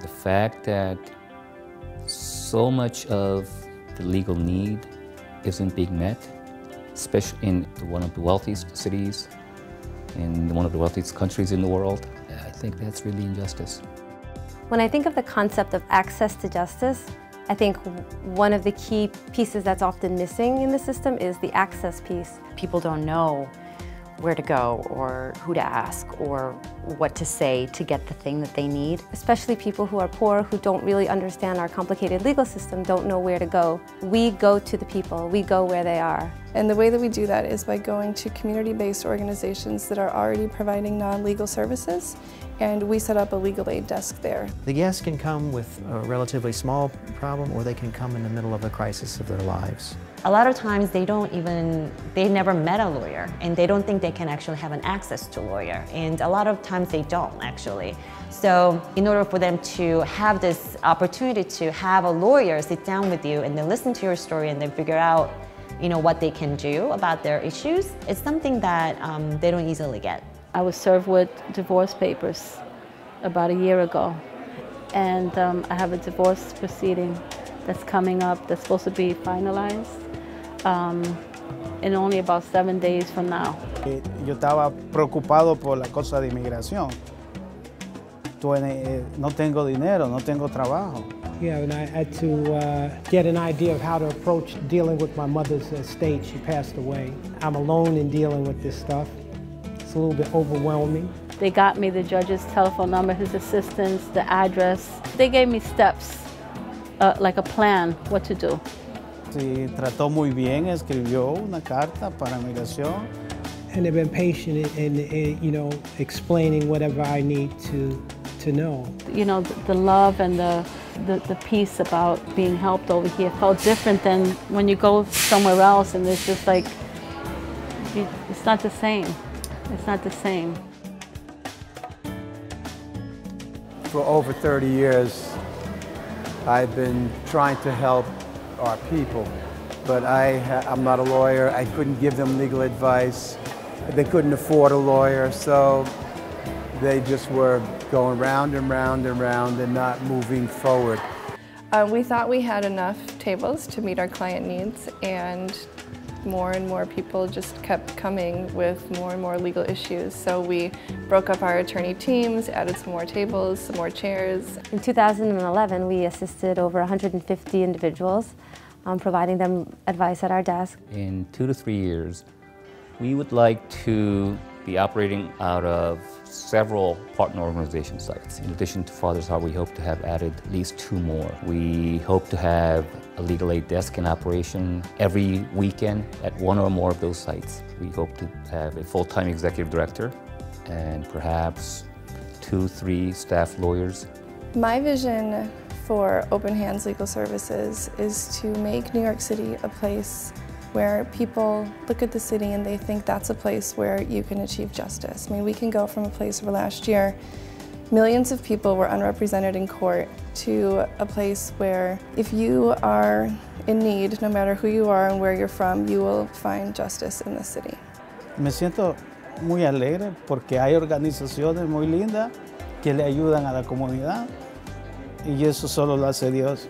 The fact that so much of the legal need isn't being met, especially in one of the wealthiest cities, in one of the wealthiest countries in the world, I think that's really injustice. When I think of the concept of access to justice, I think one of the key pieces that's often missing in the system is the access piece. People don't know where to go or who to ask or what to say to get the thing that they need. Especially people who are poor, who don't really understand our complicated legal system, don't know where to go. We go to the people, we go where they are. And the way that we do that is by going to community-based organizations that are already providing non-legal services, and we set up a legal aid desk there. The guests can come with a relatively small problem, or they can come in the middle of a crisis of their lives. A lot of times they never met a lawyer and they don't think they can actually have an access to a lawyer. And a lot of times they don't actually. So in order for them to have this opportunity to have a lawyer sit down with you and then listen to your story and then figure out what they can do about their issues, it's something that they don't easily get. I was served with divorce papers about a year ago. And I have a divorce proceeding that's coming up that's supposed to be finalized in only about 7 days from now. Yo estaba preocupado por la cosa de inmigración. No tengo dinero, no tengo trabajo. Yeah, and I had to get an idea of how to approach dealing with my mother's estate. She passed away. I'm alone in dealing with this stuff. It's a little bit overwhelming. They got me the judge's telephone number, his assistants, the address. They gave me steps, like a plan, what to do. Sí, trató muy bien, escribió una carta para migración. And they've been patient in explaining whatever I need to know. The love and the peace about being helped over here felt different than when you go somewhere else and it's just like, it's not the same. It's not the same. For over 30 years, I've been trying to help our people, but I'm not a lawyer. I couldn't give them legal advice. They couldn't afford a lawyer, so they just were going round and round and round and not moving forward. We thought we had enough tables to meet our client needs, and more people just kept coming with more and more legal issues. So we broke up our attorney teams, added some more tables, some more chairs. In 2011, we assisted over 150 individuals, providing them advice at our desk. In 2 to 3 years, we would like to be operating out of several partner organization sites. In addition to Father's Heart, we hope to have added at least 2 more. We hope to have a legal aid desk in operation every weekend at 1 or more of those sites. We hope to have a full-time executive director and perhaps 2-3 staff lawyers. My vision for Open Hands Legal Services is to make New York City a place where people look at the city and they think that's a place where you can achieve justice. I mean, we can go from a place where last year millions of people were unrepresented in court to a place where if you are in need, no matter who you are and where you're from, you will find justice in the city. Me siento muy alegre porque hay organizaciones muy lindas que le ayudan a la comunidad y eso solo lo hace Dios.